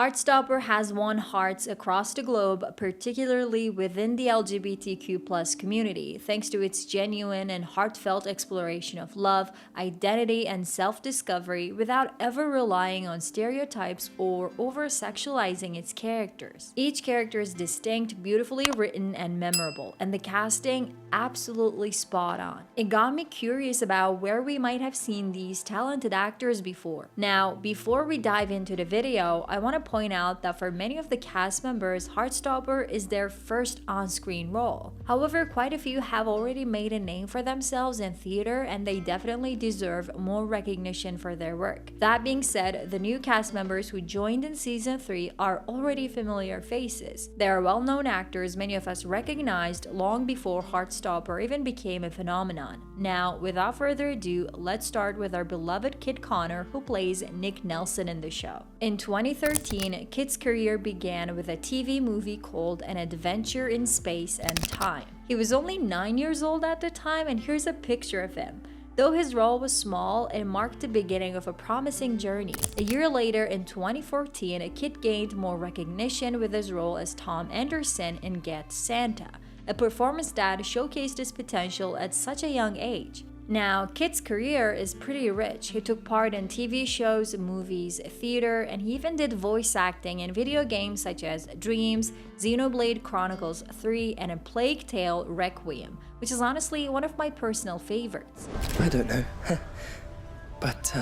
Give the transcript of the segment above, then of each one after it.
Heartstopper has won hearts across the globe, particularly within the LGBTQ+ community, thanks to its genuine and heartfelt exploration of love, identity, and self-discovery without ever relying on stereotypes or over-sexualizing its characters. Each character is distinct, beautifully written, and memorable, and the casting absolutely spot on. It got me curious about where we might have seen these talented actors before. Now, before we dive into the video, I want to point out that for many of the cast members, Heartstopper is their first on-screen role. However, quite a few have already made a name for themselves in theater, and they definitely deserve more recognition for their work. That being said, the new cast members who joined in season 3 are already familiar faces. They are well-known actors many of us recognized long before Heartstopper even became a phenomenon. Now, without further ado, let's start with our beloved Kit Connor, who plays Nick Nelson in the show. In 2013, Kit's career began with a TV movie called An Adventure in Space and Time. He was only 9 years old at the time, and here's a picture of him. Though his role was small, it marked the beginning of a promising journey. A year later, in 2014, Kit gained more recognition with his role as Tom Anderson in Get Santa, a performance that showcased his potential at such a young age. Now, Kit's career is pretty rich. He took part in TV shows, movies, theater, and he even did voice acting in video games such as Dreams, Xenoblade Chronicles 3, and A Plague Tale: Requiem, which is honestly one of my personal favorites. I don't know, but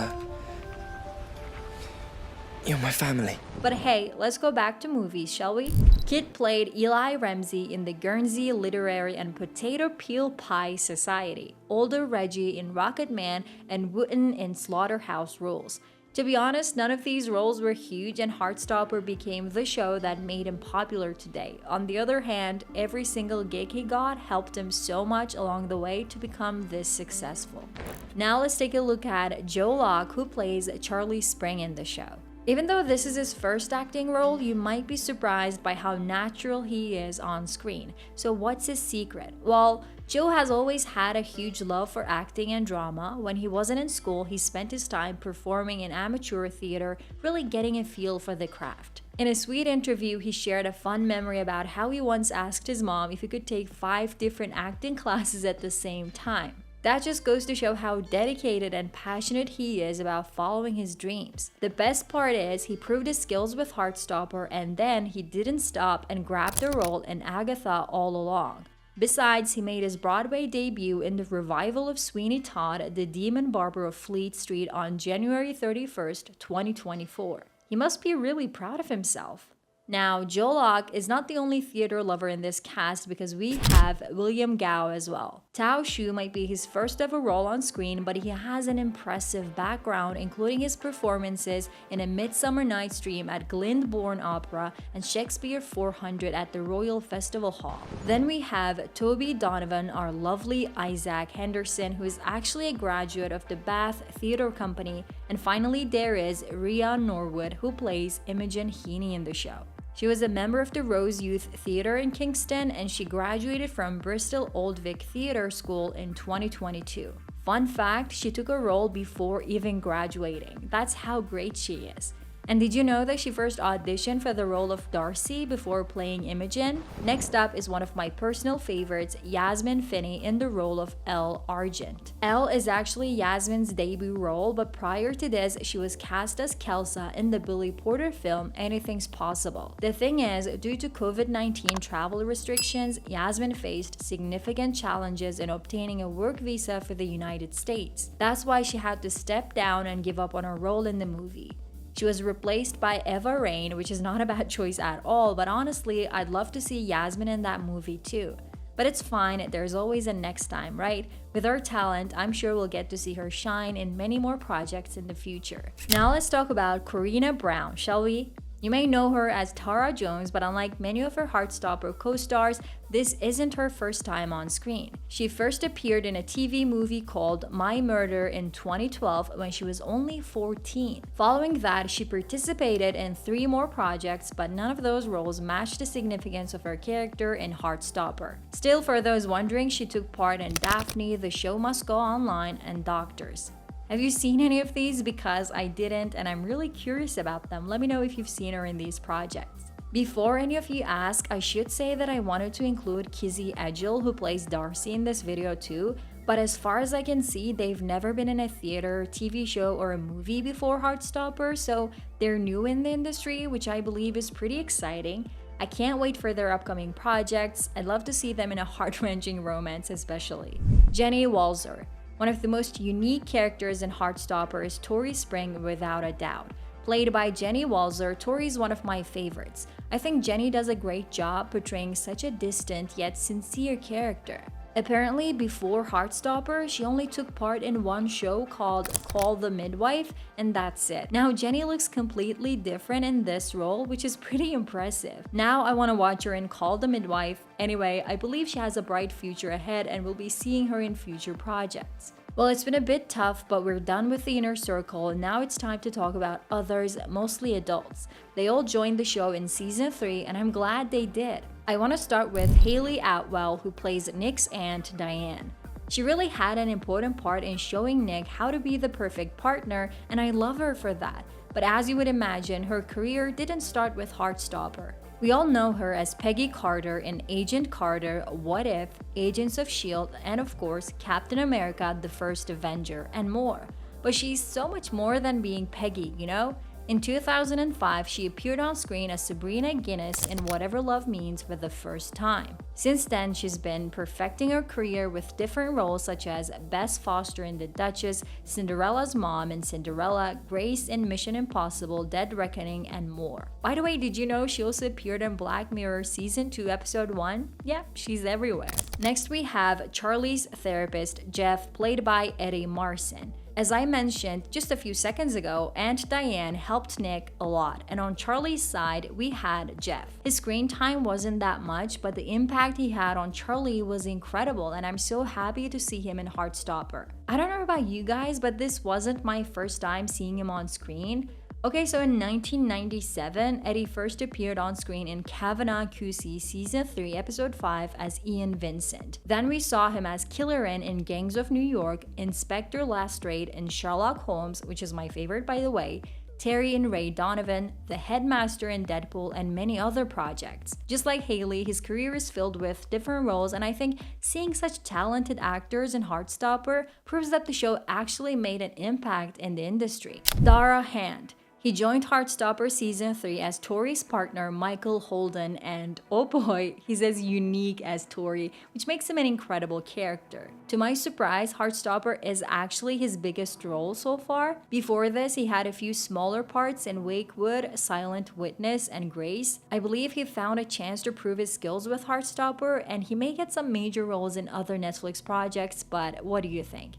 you're my family. But hey, let's go back to movies, shall we? Kit played Eli Ramsey in the Guernsey Literary and Potato Peel Pie Society, older Reggie in Rocket Man, and Wooten in Slaughterhouse Rules. To be honest, none of these roles were huge, and Heartstopper became the show that made him popular today. On the other hand, every single gig he got helped him so much along the way to become this successful. Now let's take a look at Joe Locke, who plays Charlie Spring in the show. Even though this is his first acting role, you might be surprised by how natural he is on screen. So what's his secret? Well, Joe has always had a huge love for acting and drama. When he wasn't in school, he spent his time performing in amateur theater, really getting a feel for the craft. In a sweet interview, he shared a fun memory about how he once asked his mom if he could take 5 different acting classes at the same time. That just goes to show how dedicated and passionate he is about following his dreams. The best part is he proved his skills with Heartstopper, and then he didn't stop and grabbed the role in Agatha all along. Besides, he made his Broadway debut in the revival of Sweeney Todd, The Demon Barber of Fleet Street on January 31st, 2024. He must be really proud of himself. Now, Joe Locke is not the only theater lover in this cast, because we have William Gao as well. Tao Xu might be his first ever role on screen, but he has an impressive background, including his performances in A Midsummer Night's Dream at Glyndebourne Opera and Shakespeare 400 at the Royal Festival Hall. Then we have Tobie Donovan, our lovely Isaac Henderson, who is actually a graduate of the Bath Theatre Company. And finally, there is Rhea Norwood, who plays Imogen Heaney in the show. She was a member of the Rose Youth Theatre in Kingston, and she graduated from Bristol Old Vic Theatre School in 2022. Fun fact, she took a role before even graduating. That's how great she is. And did you know that she first auditioned for the role of Darcy before playing Imogen? Next up is one of my personal favorites, Yasmin Finney in the role of Elle Argent. Elle is actually Yasmin's debut role, but prior to this, she was cast as Kelsa in the Billy Porter film Anything's Possible. The thing is, due to COVID-19 travel restrictions, Yasmin faced significant challenges in obtaining a work visa for the United States. That's why she had to step down and give up on her role in the movie. She was replaced by Eva Rain, which is not a bad choice at all, but honestly, I'd love to see Yasmin in that movie too. But it's fine, there's always a next time, right? With her talent, I'm sure we'll get to see her shine in many more projects in the future. Now let's talk about Corinna Brown, shall we? You may know her as Tara Jones, but unlike many of her Heartstopper co-stars, this isn't her first time on screen. She first appeared in a TV movie called My Murder in 2012 when she was only 14. Following that, she participated in 3 more projects, but none of those roles matched the significance of her character in Heartstopper. Still, for those wondering, she took part in Daphne, The Show Must Go Online, and Doctors. Have you seen any of these? Because I didn't, and I'm really curious about them. Let me know if you've seen her in these projects. Before any of you ask, I should say that I wanted to include Kizzy Edgell, who plays Darcy, in this video too, but as far as I can see, they've never been in a theater, TV show, or a movie before Heartstopper, so they're new in the industry, which I believe is pretty exciting. I can't wait for their upcoming projects. I'd love to see them in a heart-wrenching romance especially. Jenny Walser. One of the most unique characters in Heartstopper is Tori Spring without a doubt. Played by Jenny Walser, Tori is one of my favorites. I think Jenny does a great job portraying such a distant yet sincere character. Apparently, before Heartstopper, she only took part in one show called Call the Midwife, and that's it. Now, Jenny looks completely different in this role, which is pretty impressive. Now, I want to watch her in Call the Midwife. Anyway, I believe she has a bright future ahead and we'll be seeing her in future projects. Well, it's been a bit tough, but we're done with the inner circle, and now it's time to talk about others, mostly adults. They all joined the show in season 3, and I'm glad they did. I want to start with Hayley Atwell, who plays Nick's aunt, Diane. She really had an important part in showing Nick how to be the perfect partner, and I love her for that. But as you would imagine, her career didn't start with Heartstopper. We all know her as Peggy Carter in Agent Carter, What If, Agents of S.H.I.E.L.D., and of course, Captain America: The First Avenger, and more. But she's so much more than being Peggy, you know? In 2005, she appeared on screen as Sabrina Guinness in Whatever Love Means for the first time. Since then, she's been perfecting her career with different roles such as Bess Foster in The Duchess, Cinderella's mom in Cinderella, Grace in Mission Impossible: Dead Reckoning, and more. By the way, did you know she also appeared in Black Mirror Season 2, Episode 1? Yeah, she's everywhere. Next, we have Charlie's therapist, Jeff, played by Eddie Marsan. As I mentioned just a few seconds ago, Aunt Diane helped Nick a lot, and on Charlie's side, we had Jeff. His screen time wasn't that much, but the impact he had on Charlie was incredible, and I'm so happy to see him in Heartstopper. I don't know about you guys, but this wasn't my first time seeing him on screen. Okay, so in 1997, Eddie first appeared on screen in Kavanaugh QC Season 3, Episode 5 as Ian Vincent. Then we saw him as Killerin in Gangs of New York, Inspector Lestrade in Sherlock Holmes, which is my favorite by the way, Terry in Rhea Norwood, the Headmaster in Deadpool, and many other projects. Just like Hayley, his career is filled with different roles, and I think seeing such talented actors in Heartstopper proves that the show actually made an impact in the industry. Darragh Hand. He joined Heartstopper Season 3 as Tori's partner, Michael Holden, and oh boy, he's as unique as Tori, which makes him an incredible character. To my surprise, Heartstopper is actually his biggest role so far. Before this, he had a few smaller parts in Wakewood, Silent Witness, and Grace. I believe he found a chance to prove his skills with Heartstopper, and he may get some major roles in other Netflix projects, but what do you think?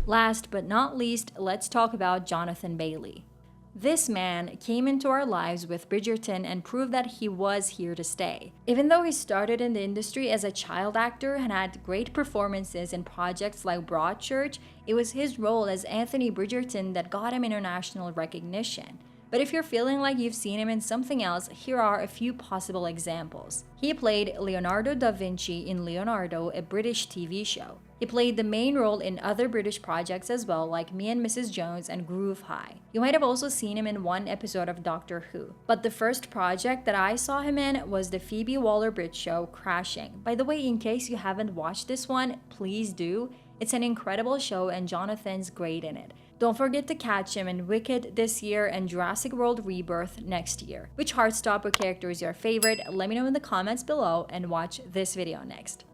Last but not least, let's talk about Jonathan Bailey. This man came into our lives with Bridgerton and proved that he was here to stay. Even though he started in the industry as a child actor and had great performances in projects like Broadchurch, it was his role as Anthony Bridgerton that got him international recognition. But if you're feeling like you've seen him in something else, here are a few possible examples. He played Leonardo da Vinci in Leonardo, a British TV show. He played the main role in other British projects as well, like Me and Mrs. Jones and Groove High. You might have also seen him in one episode of Doctor Who. But the first project that I saw him in was the Phoebe Waller-Bridge show, Crashing. By the way, in case you haven't watched this one, please do. It's an incredible show and Jonathan's great in it. Don't forget to catch him in Wicked this year and Jurassic World Rebirth next year. Which Heartstopper character is your favorite? Let me know in the comments below and watch this video next.